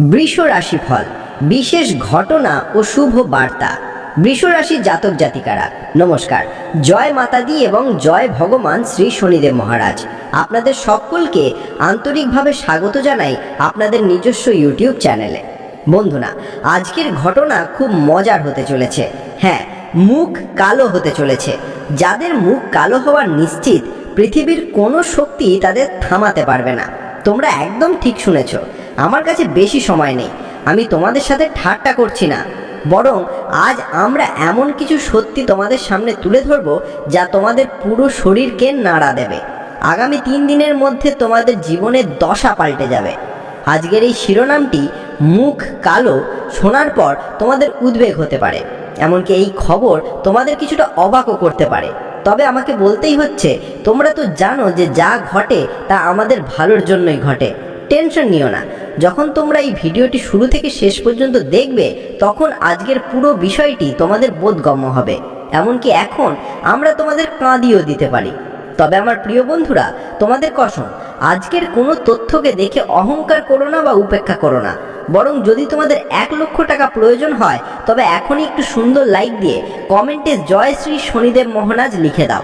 বৃষ রাশিফল, বিশেষ ঘটনা ও শুভ বার্তা। বৃষ রাশির জাতক জাতিকারা নমস্কার, জয় মাতাদি এবং জয় ভগবান শ্রী শনিদেব মহারাজ। আপনাদের সকলকে আন্তরিকভাবে স্বাগত জানাই আপনাদের নিজস্ব ইউটিউব চ্যানেলে। বন্ধুরা, আজকের ঘটনা খুব মজার হতে চলেছে। হ্যাঁ, মুখ কালো হতে চলেছে। যাদের মুখ কালো হওয়ার নিশ্চিত, পৃথিবীর কোনো শক্তি তাদের থামাতে পারবে না। তোমরা একদম ঠিক শুনেছ। আমার কাছে বেশি সময় নেই। আমি তোমাদের সাথে ঠাট্টা করছি না, বরং আজ আমরা এমন কিছু সত্যি তোমাদের সামনে তুলে ধরব যা তোমাদের পুরো শরীরকে নাড়া দেবে। আগামী 3 দিনের মধ্যে তোমাদের জীবনের দশা পাল্টে যাবে। আজকের এই শিরোনামটি মুখ কালো শোনার পর তোমাদের উদ্বেগ হতে পারে, এমনকি এই খবর তোমাদের কিছুটা অবাকও করতে পারে। তবে আমাকে বলতেই হচ্ছে, তোমরা তো জানো যে যা ঘটে তা আমাদের ভালোর জন্যই ঘটে। টেনশন নিও না। যখন তোমরা এই ভিডিওটি শুরু থেকে শেষ পর্যন্ত দেখবে, তখন আজকের পুরো বিষয়টি তোমাদের বোধগম্য হবে। এমনকি এখন আমরা তোমাদের কাঁদিয়েও দিতে পারি। তবে আমার প্রিয় বন্ধুরা, তোমাদের কসম, আজকের কোনো তথ্যকে দেখে অহংকার করো না বা উপেক্ষা করো না। বরং যদি তোমাদের 1 লক্ষ টাকা প্রয়োজন হয়, তবে এখনই একটু সুন্দর লাইক দিয়ে কমেন্টে জয় শ্রী শনিদেব মহারাজ লিখে দাও।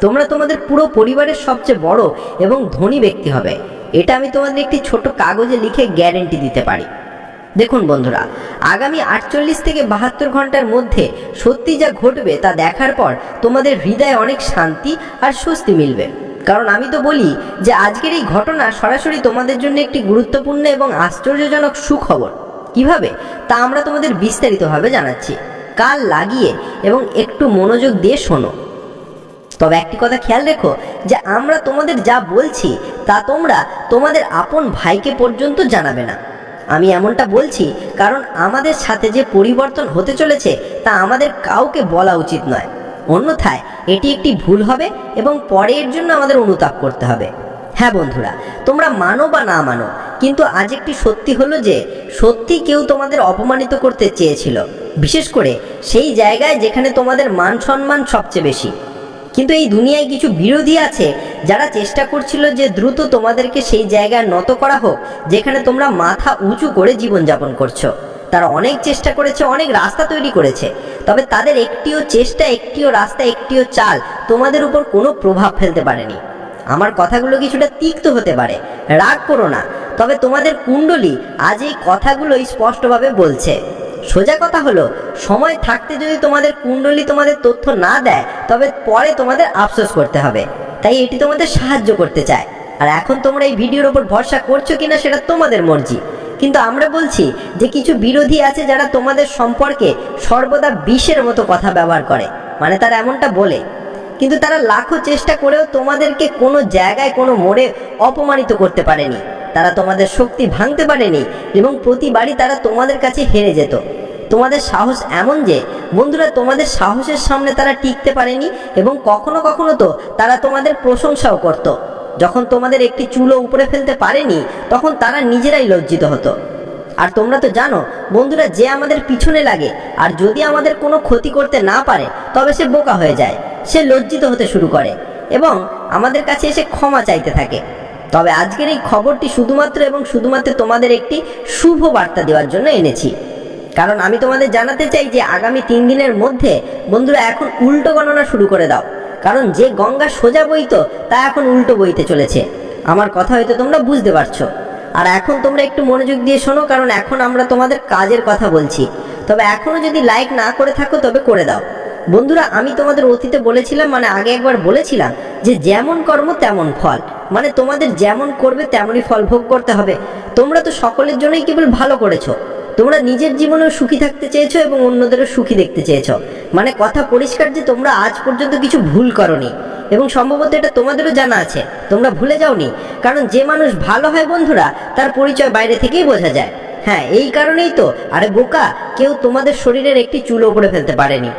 তোমরা তোমাদের পুরো পরিবারের সবচেয়ে বড় এবং ধনী ব্যক্তি হবে। এটা আমি তোমাদের একটি ছোট কাগজে লিখে গ্যারেন্টি দিতে পারি। দেখুন বন্ধুরা, আগামী 48 থেকে 72 ঘন্টার মধ্যে সত্যি যা ঘটবে তা দেখার পর তোমাদের হৃদয়ে অনেক শান্তি আর স্বস্তি মিলবে। কারণ আমি তো বলি যে আজকের এই ঘটনা সরাসরি তোমাদের জন্য একটি গুরুত্বপূর্ণ এবং আশ্চর্যজনক সুখবর। কিভাবে তা আমরা তোমাদের বিস্তারিতভাবে জানাচ্ছি। কান লাগিয়ে এবং একটু মনোযোগ দিয়ে শোনো। তবে একটি কথা খেয়াল রেখো যে আমরা তোমাদের যা বলছি তা তোমরা তোমাদের আপন ভাইকে পর্যন্ত জানাবে না। আমি এমনটা বলছি কারণ আমাদের সাথে যে পরিবর্তন হতে চলেছে তা আমাদের কাউকে বলা উচিত নয়। অন্যথায় এটি একটি ভুল হবে এবং পরে এর জন্য আমাদের অনুতাপ করতে হবে। হ্যাঁ বন্ধুরা, তোমরা মানো বা না মানো, কিন্তু আজ একটি সত্যি হলো যে সত্যি কেউ তোমাদের অপমানিত করতে চেয়েছিল, বিশেষ করে সেই জায়গায় যেখানে তোমাদের মান সম্মান সবচেয়ে বেশি। কিন্তু এই দুনিয়ায় কিছু বিরোধী আছে যারা চেষ্টা করছিল যে দ্রুত তোমাদেরকে সেই জায়গায় নত করা হোক যেখানে তোমরা মাথা উঁচু করে জীবনযাপন করছো। তারা অনেক চেষ্টা করেছে, অনেক রাস্তা তৈরি করেছে, তবে তাদের একটিও চেষ্টা, একটিও রাস্তা, একটিও চাল তোমাদের উপর কোনো প্রভাব ফেলতে পারেনি। আমার কথাগুলো কিছুটা তিক্ত হতে পারে, রাগ করো না, তবে তোমাদের কুণ্ডলী আজ এই কথাগুলো স্পষ্টভাবে বলছে। সোজা কথা হলো, সময় থাকতে যদি তোমাদের কুণ্ডলী তোমাদের তথ্য না দেয়, তবে পরে তোমাদের আফসোস করতে হবে। তাই এটি তোমাদের সাহায্য করতে চায়। আর এখন তোমরা এই ভিডিওর উপর ভরসা করছো কিনা সেটা তোমাদের মর্জি। কিন্তু আমরা বলছি যে কিছু বিরোধী আছে যারা তোমাদের সম্পর্কে সর্বদা বিষের মতো কথা ব্যবহার করে। মানে তারা এমনটা বলে, কিন্তু তারা লাখো চেষ্টা করেও তোমাদেরকে কোনো জায়গায় কোনো মোড়ে অপমানিত করতে পারেনি। তারা তোমাদের শক্তি ভাঙতে পারেনি এবং প্রতিবারই তারা তোমাদের কাছে হেরে যেত। তোমাদের সাহস এমন যে বন্ধুরা, তোমাদের সাহসের সামনে তারা টিকতে পারেনি এবং কখনো কখনো তো তারা তোমাদের প্রশংসাও করত। যখন তোমাদের একটি চুলও উপরে ফেলতে পারেনি, তখন তারা নিজেরাই লজ্জিত হতো। আর তোমরা তো জানো বন্ধুরা, যে আমাদের পিছনে লাগে আর যদি আমাদের কোনো ক্ষতি করতে না পারে, তবে সে বোকা হয়ে যায়, সে লজ্জিত হতে শুরু করে এবং আমাদের কাছে এসে ক্ষমা চাইতে থাকে। তবে আজকের এই খবরটি শুধুমাত্র এবং শুধুমাত্র তোমাদের একটি শুভ বার্তা দেওয়ার জন্য এনেছি। কারণ আমি তোমাদের জানাতে চাই যে আগামী 3 দিনের মধ্যে বন্ধুরা এখন উল্টো গণনা শুরু করে দাও। কারণ যে গঙ্গা সোজা বইতো তা এখন উল্টো বইতে চলেছে। আমার কথা হয়তো তোমরা বুঝতে পারছো। আর এখন তোমরা একটু মনোযোগ দিয়ে শোনো, কারণ এখন আমরা তোমাদের কাজের কথা বলছি। তবে এখনো যদি লাইক না করে থাকো তবে করে দাও। বন্ধুরা, আমি তোমাদের অতীতে বলেছিলাম, মানে আগে একবার বলেছিলাম যে যেমন কর্ম তেমন ফল। মানে তোমাদের যেমন করবে তেমনই ফল ভোগ করতে হবে। তোমরা তো সকলের জন্যই কেবল ভালো করেছো। তোমরা নিজের জীবনেও সুখী থাকতে চেয়েছো এবং অন্যদেরও সুখী দেখতে চেয়েছো। মানে কথা পরিষ্কার যে তোমরা আজ পর্যন্ত কিছু ভুল করনি এবং সম্ভবত এটা তোমাদেরও জানা আছে, তোমরা ভুলে যাওনি। কারণ যে মানুষ ভালো হয় বন্ধুরা, তার পরিচয় বাইরে থেকেই বোঝা যায়। হ্যাঁ, এই কারণেই তো, আরে বোকা, কেউ তোমাদের শরীরের একটি চুল উপরে ফেলতে পারেনি।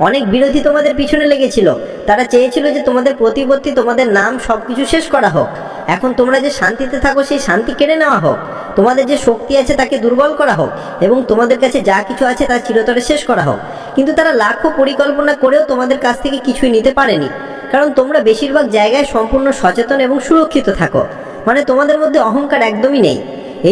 অনেক বিরোধী তোমাদের পিছনে লেগেছিল। তারা চেয়েছিল যে তোমাদের প্রতিপত্তি, তোমাদের নাম সবকিছু শেষ করা হোক। এখন তোমরা যে শান্তিতে থাকো সেই শান্তি কেড়ে নেওয়া হোক। তোমাদের যে শক্তি আছে তাকে দুর্বল করা হোক এবং তোমাদের কাছে যা কিছু আছে তা চিরতরে শেষ করা হোক। কিন্তু তারা লাখো পরিকল্পনা করেও তোমাদের কাছ থেকে কিছুই নিতে পারেনি। কারণ তোমরা বেশিরভাগ জায়গায় সম্পূর্ণ সচেতন এবং সুরক্ষিত থাকো। মানে তোমাদের মধ্যে অহংকার একদমই নেই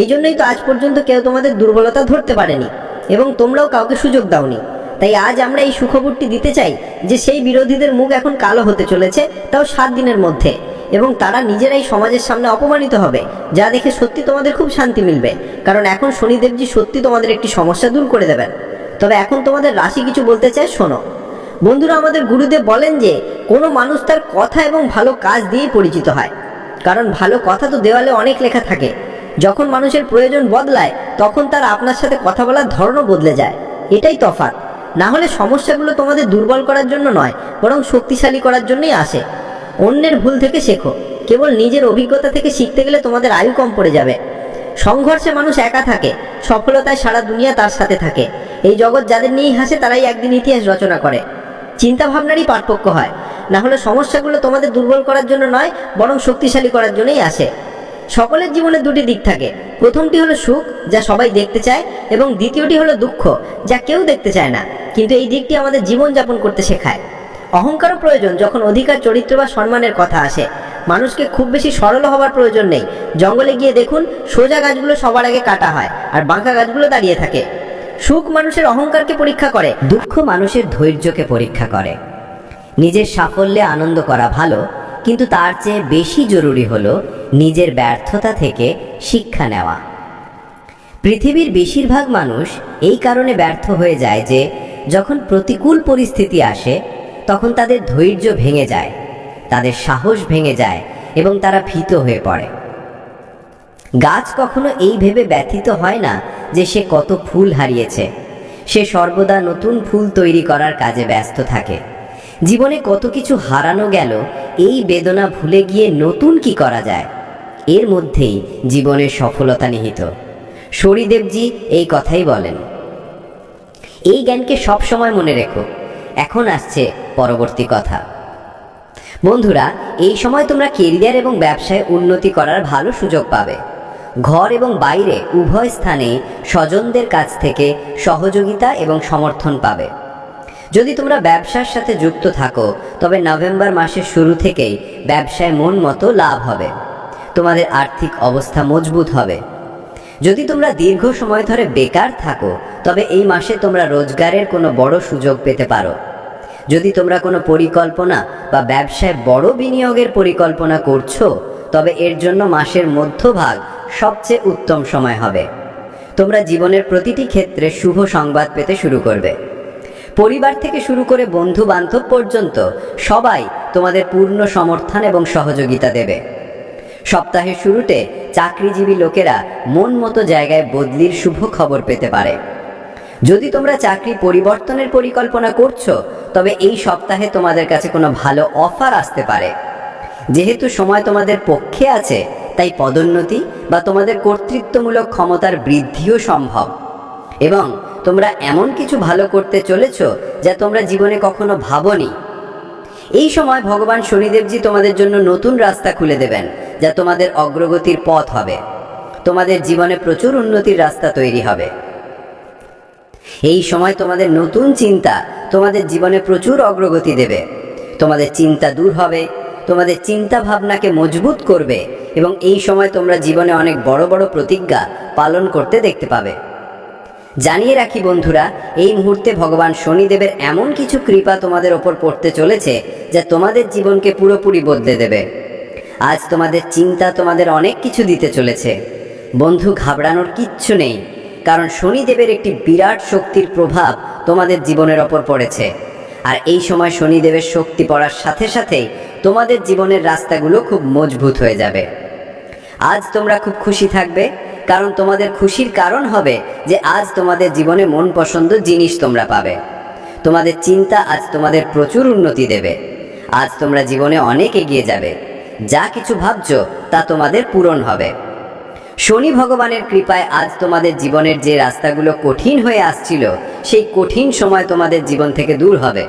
এই জন্যই তো আজ পর্যন্ত কেউ তোমাদের দুর্বলতা ধরতে পারেনি এবং তোমরাও কাউকে সুযোগ দাওনি। তাই আজ আমরা এই সুখবরটি দিতে চাই যে সেই বিরোধীদের মুখ এখন কালো হতে চলেছে, তাও 7 দিনের মধ্যে, এবং তারা নিজেরাই সমাজের সামনে অপমানিত হবে, যা দেখে সত্যি তোমাদের খুব শান্তি মিলবে। কারণ এখন শনিদেবজি সত্যি তোমাদের একটি সমস্যা দূর করে দেবেন। তবে এখন তোমাদের রাশি কিছু বলতে চায়, শোনো। বন্ধুরা, আমাদের গুরুদেব বলেন যে কোনো মানুষ তার কথা এবং ভালো কাজ দিয়েই পরিচিত হয়। কারণ ভালো কথা তো দেওয়ালে অনেক লেখা থাকে, যখন মানুষের প্রয়োজন বদলায় তখন তার আপনার সাথে কথা বলার ধরনও বদলে যায়। এটাই তফাৎ। না হলে সমস্যাগুলো তোমাদের দুর্বল করার জন্য নয়, বরং শক্তিশালী করার জন্যই আসে। অন্যের ভুল থেকে শেখো, কেবল নিজের অভিজ্ঞতা থেকে শিখতে গেলে তোমাদের আয়ু কম পড়ে যাবে। সংঘর্ষে মানুষ একা থাকে, সফলতায় সারা দুনিয়া তার সাথে থাকে। এই জগৎ যাদের নিয়েই হাসে তারাই একদিন ইতিহাস রচনা করে। চিন্তা ভাবনারই পার্থক্য হয়। না হলে সমস্যাগুলো তোমাদের দুর্বল করার জন্য নয়, বরং শক্তিশালী করার জন্যই আসে। সকলের জীবনে দুটি দিক থাকে। প্রথমটি হলো সুখ, যা সবাই দেখতে চায়, এবং দ্বিতীয়টি হলো দুঃখ, যা কেউ দেখতে চায় না, কিন্তু এই দিকটি আমাদের জীবনযাপন করতে শেখায়। অহংকারও প্রয়োজন যখন অধিকার, চরিত্র বা সম্মানের কথা আসে। মানুষকে খুব বেশি সরল হওয়ার প্রয়োজন নেই। জঙ্গলে গিয়ে দেখুন, সোজা গাছগুলো সবার আগে কাটা হয় আর বাঁকা গাছগুলো দাঁড়িয়ে থাকে। সুখ মানুষের অহংকারকে পরীক্ষা করে, দুঃখ মানুষের ধৈর্যকে পরীক্ষা করে। নিজের সাফল্যে আনন্দ করা ভালো, কিন্তু তার চেয়ে বেশি জরুরি হলো নিজের ব্যর্থতা থেকে শিক্ষা নেওয়া। পৃথিবীর বেশিরভাগ মানুষ এই কারণে ব্যর্থ হয়ে যায় যে যখন প্রতিকূল পরিস্থিতি আসে তখন তাদের ধৈর্য ভেঙে যায়, তাদের সাহস ভেঙে যায় এবং তারা ভীত হয়ে পড়ে। গাছ কখনো এই ভেবে ব্যথিত হয় না যে সে কত ফুল হারিয়েছে। সে সর্বদা নতুন ফুল তৈরি করার কাজে ব্যস্ত থাকে। জীবনে কত কিছু হারানো গেল, এই বেদনা ভুলে গিয়ে নতুন কি করা যায়, এর মধ্যেই জীবনের সফলতা নিহিত। শনিদেবজি এই কথাই বলেন। এই জ্ঞানকে সব সময় মনে রেখো। এখন আসছে পরবর্তী কথা। বন্ধুরা, এই সময় তোমরা কেরিয়ার এবং ব্যবসায় উন্নতি করার ভালো সুযোগ পাবে। ঘর এবং বাইরে উভয় স্থানে স্বজনদের কাছ থেকে সহযোগিতা এবং সমর্থন পাবে। যদি তোমরা ব্যবসার সাথে যুক্ত থাকো তবে নভেম্বর মাসের শুরু থেকেই ব্যবসায় মন মতো লাভ হবে। তোমাদের আর্থিক অবস্থা মজবুত হবে। যদি তোমরা দীর্ঘ সময় ধরে বেকার থাকো তবে এই মাসে তোমরা রোজগারের কোনো বড় সুযোগ পেতে পারো। যদি তোমরা কোনো পরিকল্পনা বা ব্যবসায় বড় বিনিয়োগের পরিকল্পনা করছো তবে এর জন্য মাসের মধ্যভাগ সবচেয়ে উত্তম সময় হবে। তোমরা জীবনের প্রতিটি ক্ষেত্রে শুভ সংবাদ পেতে শুরু করবে। পরিবার থেকে শুরু করে বন্ধু বান্ধব পর্যন্ত সবাই তোমাদের পূর্ণ সমর্থন এবং সহযোগিতা দেবে। সপ্তাহের শুরুতে চাকরিজীবী লোকেরা মন মতো জায়গায় বদলির শুভ খবর পেতে পারে। যদি তোমরা চাকরি পরিবর্তনের পরিকল্পনা করছো তবে এই সপ্তাহে তোমাদের কাছে কোনো ভালো অফার আসতে পারে। যেহেতু সময় তোমাদের পক্ষে আছে তাই পদোন্নতি বা তোমাদের কর্তৃত্বমূলক ক্ষমতার বৃদ্ধিও সম্ভব, এবং তোমরা এমন কিছু ভালো করতে চলেছ যা তোমরা জীবনে কখনো ভাবোনি। এই সময় ভগবান শনিদেবজি তোমাদের জন্য নতুন রাস্তা খুলে দেবেন, যা তোমাদের অগ্রগতির পথ হবে। তোমাদের জীবনে প্রচুর উন্নতির রাস্তা তৈরি হবে। এই সময় তোমাদের নতুন চিন্তা তোমাদের জীবনে প্রচুর অগ্রগতি দেবে। তোমাদের চিন্তা দূর হবে, তোমাদের চিন্তা ভাবনাকে মজবুত করবে, এবং এই সময় তোমরা জীবনে অনেক বড় বড় প্রতিজ্ঞা পালন করতে দেখতে পাবে। জানিয়ে রাখি বন্ধুরা, এই মুহূর্তে ভগবান শনিদেবের এমন কিছু কৃপা তোমাদের ওপর পড়তে চলেছে যা তোমাদের জীবনকে পুরোপুরি বদলে দেবে। আজ তোমাদের চিন্তা তোমাদের অনেক কিছু দিতে চলেছে। বন্ধু, ঘাবড়ানোর কিচ্ছু নেই, কারণ শনিদেবের একটি বিরাট শক্তির প্রভাব তোমাদের জীবনের ওপর পড়েছে। আর এই সময় শনিদেবের শক্তি পড়ার সাথে সাথেই তোমাদের জীবনের রাস্তাগুলো খুব মজবুত হয়ে যাবে। আজ তোমরা খুব খুশি থাকবে, কারণ তোমাদের খুশির কারণ হবে যে আজ তোমাদের জীবনে মন পছন্দ জিনিস তোমরা পাবে। তোমাদের চিন্তা আজ তোমাদের প্রচুর উন্নতি দেবে। আজ তোমরা জীবনে অনেক এগিয়ে যাবে। যা কিছু ভাবছো তা তোমাদের পূরণ হবে। শনি ভগবানের কৃপায় আজ তোমাদের জীবনের যে রাস্তাগুলো কঠিন হয়ে আসছিল সেই কঠিন সময় তোমাদের জীবন থেকে দূর হবে।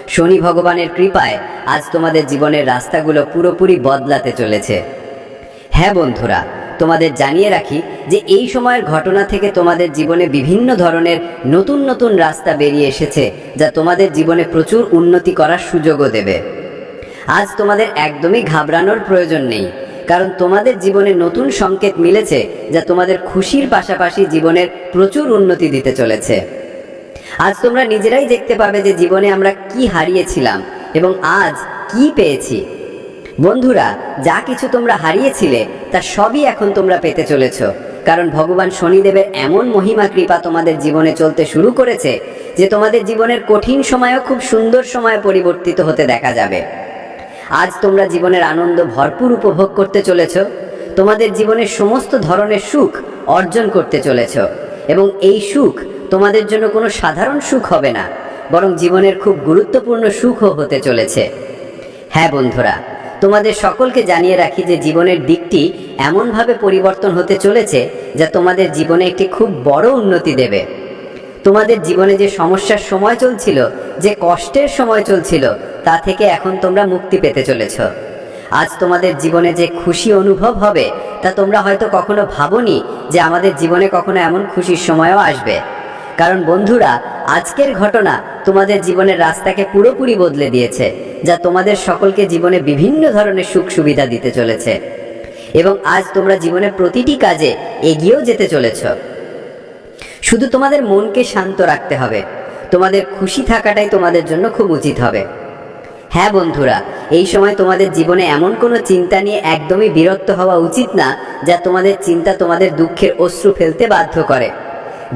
শনি ভগবানের কৃপায় আজ তোমাদের জীবনের রাস্তাগুলো পুরোপুরি বদলাতে চলেছে। হ্যাঁ বন্ধুরা, তোমাদের জানিয়ে রাখি যে এই সময়ের ঘটনা থেকে তোমাদের জীবনে বিভিন্ন ধরনের নতুন নতুন রাস্তা বেরিয়ে এসেছে, যা তোমাদের জীবনে প্রচুর উন্নতি করার সুযোগও দেবে। আজ তোমাদের একদমই ঘাবড়ানোর প্রয়োজন নেই, কারণ তোমাদের জীবনে নতুন সংকেত মিলেছে যা তোমাদের খুশির পাশাপাশি জীবনের প্রচুর উন্নতি দিতে চলেছে। আজ তোমরা নিজেরাই দেখতে পাবে যে জীবনে আমরা কি হারিয়েছিলাম এবং আজ কি পেয়েছি। বন্ধুরা, যা কিছু তোমরা হারিয়েছিলে তা সবই এখন তোমরা পেতে চলেছ, কারণ ভগবান শনিদেবের এমন মহিমা কৃপা তোমাদের জীবনে চলতে শুরু করেছে যে তোমাদের জীবনের কঠিন সময়ও খুব সুন্দর সময়ে পরিবর্তিত হতে দেখা যাবে। আজ তোমরা জীবনের আনন্দ ভরপুর উপভোগ করতে চলেছ, তোমাদের জীবনের সমস্ত ধরনের সুখ অর্জন করতে চলেছ এবং এই সুখ তোমাদের জন্য কোনো সাধারণ সুখ হবে না, বরং জীবনের খুব গুরুত্বপূর্ণ সুখও হতে চলেছে। হ্যাঁ বন্ধুরা, তোমাদের সকলকে জানিয়ে রাখি যে জীবনের দিকটি এমনভাবে পরিবর্তন হতে চলেছে যা তোমাদের জীবনে একটি খুব বড় উন্নতি দেবে। তোমাদের জীবনে যে সমস্যার সময় চলছিল, যে কষ্টের সময় চলছিল, তা থেকে এখন তোমরা মুক্তি পেতে চলেছ। আজ তোমাদের জীবনে যে খুশি অনুভব হবে তা তোমরা হয়তো কখনো ভাবোনি যে আমাদের জীবনে কখনো এমন খুশির সময়ও আসবে। কারণ বন্ধুরা, আজকের ঘটনা তোমাদের জীবনের রাস্তাকে পুরোপুরি বদলে দিয়েছে, যা তোমাদের সকলকে জীবনে বিভিন্ন ধরনের সুখ সুবিধা দিতে চলেছে এবং আজ তোমরা জীবনের প্রতিটি কাজে এগিয়েও যেতে চলেছ। শুধু তোমাদের মনকে শান্ত রাখতে হবে, তোমাদের খুশি থাকাটাই তোমাদের জন্য খুব উচিত হবে। হ্যাঁ বন্ধুরা, এই সময় তোমাদের জীবনে এমন কোনো চিন্তা নিয়ে একদমই বিরক্ত হওয়া উচিত না যা তোমাদের চিন্তা তোমাদের দুঃখের অশ্রু ফেলতে বাধ্য করে।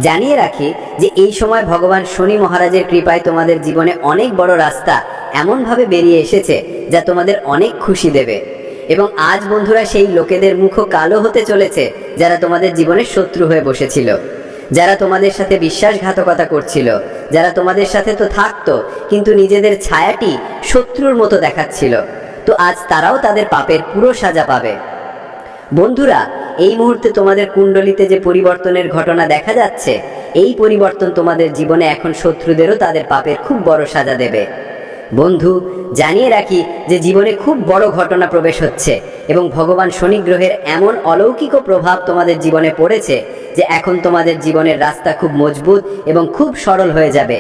জানিয়ে রাখি যে এই সময় ভগবান শনি মহারাজের কৃপায় তোমাদের জীবনে অনেক বড় রাস্তা এমনভাবে বেরিয়ে এসেছে যা তোমাদের অনেক খুশি দেবে এবং আজ বন্ধুরা সেই লোকেদের মুখও কালো হতে চলেছে যারা তোমাদের জীবনের শত্রু হয়ে বসেছিল, যারা তোমাদের সাথে বিশ্বাসঘাতকতা করছিল, যারা তোমাদের সাথে তো থাকতো কিন্তু নিজেদের ছায়াটি শত্রুর মতো দেখাচ্ছিল, তো আজ তারাও তাদের পাপের পুরো সাজা পাবে। বন্ধুরা, এই মুহূর্তে তোমাদের কুণ্ডলিতে যে পরিবর্তনের ঘটনা দেখা যাচ্ছে, এই পরিবর্তন তোমাদের জীবনে এখন শত্রুদেরও তাদের পাপের খুব বড় সাজা দেবে। বন্ধু, জানিয়ে রাখি যে জীবনে খুব বড় ঘটনা প্রবেশ হচ্ছে এবং ভগবান শনি গ্রহের এমন অলৌকিক প্রভাব তোমাদের জীবনে পড়েছে যে এখন তোমাদের জীবনের রাস্তা খুব মজবুত এবং খুব সরল হয়ে যাবে।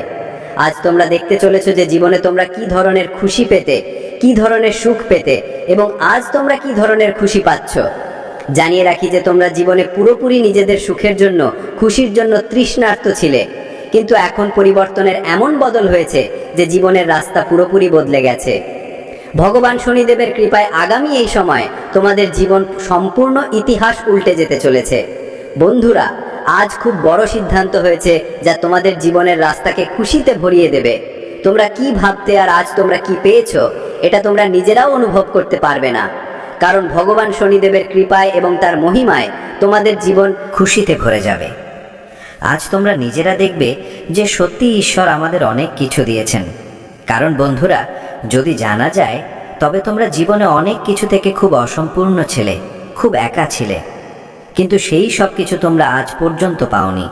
আজ তোমরা দেখতে চলেছো যে জীবনে তোমরা কি ধরনের খুশি পেতে, কি ধরনের সুখ পেতে এবং আজ তোমরা কি ধরনের খুশি পাচ্ছ। জানিয়ে রাখি যে তোমরা জীবনে পুরোপুরি নিজেদের সুখের জন্য, খুশির জন্য তৃষ্ণার্ত ছিলে, কিন্তু এখন পরিবর্তনের এমন বদল হয়েছে যে জীবনের রাস্তা পুরোপুরি বদলে গেছে। ভগবান শনিদেবের কৃপায় আগামী এই সময় তোমাদের জীবন সম্পূর্ণ ইতিহাস উল্টে যেতে চলেছে। বন্ধুরা, আজ খুব বড় সিদ্ধান্ত হয়েছে যা তোমাদের জীবনের রাস্তাকে খুশিতে ভরিয়ে দেবে। তোমরা কি ভাবতে আর আজ তোমরা কি পেয়েছো এটা তোমরা নিজেরাও অনুভব করতে পারবে না, কারণ ভগবান শনিদেবের কৃপায় এবং তার মহিমায় তোমাদের জীবন খুশিতে ভরে যাবে। আজ তোমরা নিজেরা দেখবে যে সত্যি ঈশ্বর আমাদের অনেক কিছু দিয়েছেন। কারণ বন্ধুরা, যদি জানা যায় তবে তোমরা জীবনে অনেক কিছু থেকে খুব অসম্পূর্ণ ছিলে, খুব একা ছিলে, কিন্তু সেই সব কিছু তোমরা আজ পর্যন্ত পাওনি,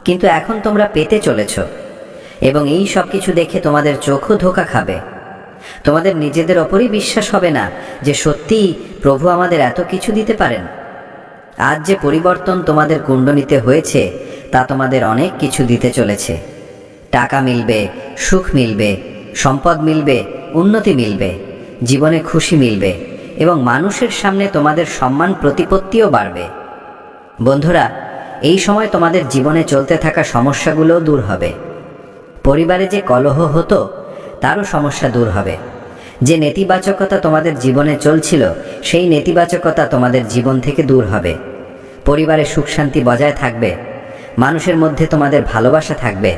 কিন্তু এখন তোমরা পেতে চলেছ এবং এই সব কিছু দেখে তোমাদের চোখও ধোঁকা খাবে। তোমাদের নিজেদের ওপরই বিশ্বাস হবে না যে সত্যিই প্রভু আমাদের এত কিছু দিতে পারেন। আজ যে পরিবর্তন তোমাদের কুণ্ডলিতে হয়েছে তা তোমাদের অনেক কিছু দিতে চলেছে। টাকা মিলবে, সুখ মিলবে, সম্পদ মিলবে, উন্নতি মিলবে, জীবনে খুশি মিলবে এবং মানুষের সামনে তোমাদের সম্মান প্রতিপত্তিও বাড়বে। বন্ধুরা, এই সময় তোমাদের জীবনে চলতে থাকা সমস্যাগুলোও দূর হবে। পরিবারে যে কলহ হতো তারও সমস্যা দূর হবে। যে নেতিবাচকতা তোমাদের জীবনে চলছিল সেই নেতিবাচকতা তোমাদের জীবন থেকে দূর হবে। পরিবারে সুখ শান্তি বজায় থাকবে, মানুষের মধ্যে তোমাদের ভালোবাসা থাকবে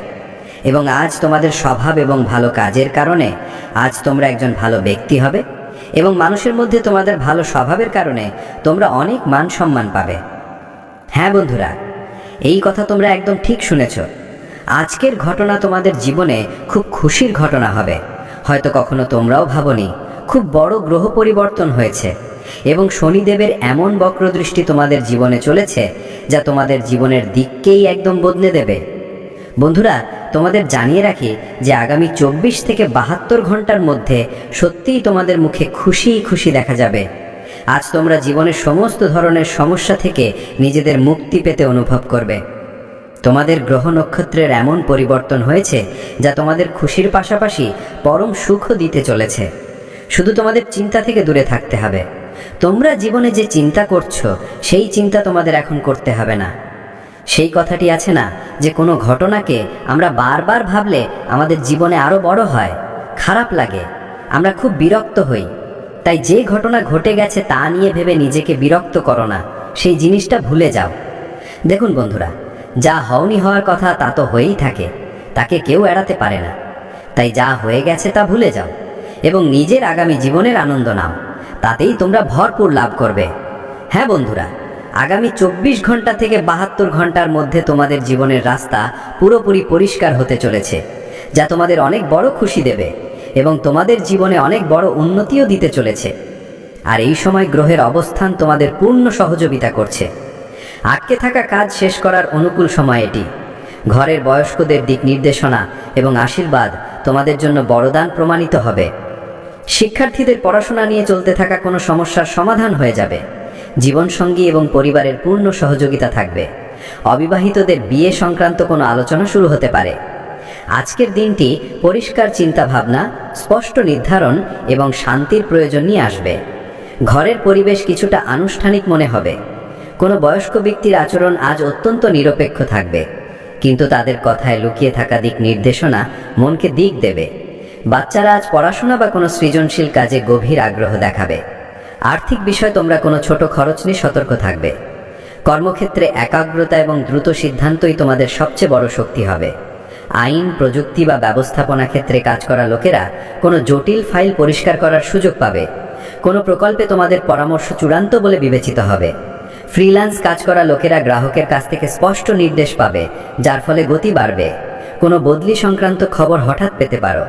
এবং আজ তোমাদের স্বভাব এবং ভালো কাজের কারণে আজ তোমরা একজন ভালো ব্যক্তি হবে এবং মানুষের মধ্যে তোমাদের ভালো স্বভাবের কারণে তোমরা অনেক মান সম্মান পাবে। হ্যাঁ বন্ধুরা, এই কথা তোমরা একদম ঠিক শুনেছ। আজকের ঘটনা তোমাদের জীবনে খুব খুশির ঘটনা হবে। হয়তো কখনো তোমরাও ভাবনি খুব বড় গ্রহ পরিবর্তন হয়েছে এবং শনিদেবের এমন বক্রদৃষ্টি তোমাদের জীবনে চলেছে যা তোমাদের জীবনের দিককেই একদম বদলে দেবে। বন্ধুরা, তোমাদের জানিয়ে রাখি যে আগামী 24 থেকে 72 ঘন্টার মধ্যে সত্যিই তোমাদের মুখে খুশি খুশি দেখা যাবে। আজ তোমরা জীবনের সমস্ত ধরনের সমস্যা থেকে নিজেদের মুক্তি পেতে অনুভব করবে। তোমাদের গ্রহ নক্ষত্রের এমন পরিবর্তন হয়েছে যা তোমাদের খুশির পাশাপাশি পরম সুখও দিতে চলেছে। শুধু তোমাদের চিন্তা থেকে দূরে থাকতে হবে। তোমরা জীবনে যে চিন্তা করছো সেই চিন্তা তোমাদের এখন করতে হবে না। সেই কথাটি আছে না যে কোনো ঘটনাকে আমরা বারবার ভাবলে আমাদের জীবনে আরো বড় হয়, খারাপ লাগে, আমরা খুব বিরক্ত হই। তাই যে ঘটনা ঘটে গেছে তা নিয়ে ভেবে নিজেকে বিরক্ত করো না, সেই জিনিসটা ভুলে যাও। দেখুন বন্ধুরা, যা হওনি হওয়ার কথা তা তো হয়েই থাকে, তাকে কেউ এড়াতে পারে না। তাই যা হয়ে গেছে তা ভুলে যাও এবং নিজের আগামী জীবনের আনন্দ নাও, তাতেই তোমরা ভরপুর লাভ করবে। হ্যাঁ বন্ধুরা, আগামী 24 ঘন্টা থেকে 72 ঘন্টার মধ্যে তোমাদের জীবনের রাস্তা পুরোপুরি পরিষ্কার হতে চলেছে, যা তোমাদের অনেক বড় খুশি দেবে এবং তোমাদের জীবনে অনেক বড় উন্নতিও দিতে চলেছে। আর এই সময় গ্রহের অবস্থান তোমাদের পূর্ণ সহযোগিতা করছে। আটকে থাকা কাজ শেষ করার অনুকূল সময় এটি। ঘরের বয়স্কদের দিক নির্দেশনা এবং আশীর্বাদ তোমাদের জন্য বরদান প্রমাণিত হবে। শিক্ষার্থীদের পড়াশোনা নিয়ে চলতে থাকা কোনো সমস্যার সমাধান হয়ে যাবে। জীবনসঙ্গী এবং পরিবারের পূর্ণ সহযোগিতা থাকবে। অবিবাহিতদের বিয়ে সংক্রান্ত কোনো আলোচনা শুরু হতে পারে। আজকের দিনটি পরিষ্কার চিন্তাভাবনা, স্পষ্ট নির্ধারণ এবং শান্তির প্রয়োজন নিয়ে আসবে। ঘরের পরিবেশ কিছুটা আনুষ্ঠানিক মনে হবে। কোনো বয়স্ক ব্যক্তির আচরণ আজ অত্যন্ত নিরপেক্ষ থাকবে, কিন্তু তাদের কথায় লুকিয়ে থাকা দিক নির্দেশনা মনকে দিক দেবে। বাচ্চারা আজ পড়াশোনা বা কোনো সৃজনশীল কাজে গভীর আগ্রহ দেখাবে। আর্থিক বিষয়ে তোমরা কোনো ছোট খরচ নিয়ে সতর্ক থাকবে। কর্মক্ষেত্রে একাগ্রতা এবং দ্রুত সিদ্ধান্তই তোমাদের সবচেয়ে বড় শক্তি হবে। আইন, প্রযুক্তি বা ব্যবস্থাপনা ক্ষেত্রে কাজ করা লোকেরা কোনো জটিল ফাইল পরিষ্কার করার সুযোগ পাবে। কোনো প্রকল্পে তোমাদের পরামর্শ চূড়ান্ত বলে বিবেচিত হবে। ফ্রিল্যান্স কাজ করা লোকেরা গ্রাহকের কাছ থেকে স্পষ্ট নির্দেশ পাবে, যার ফলে গতি বাড়বে। কোনো বদলি সংক্রান্ত খবর হঠাৎ পেতে পারো।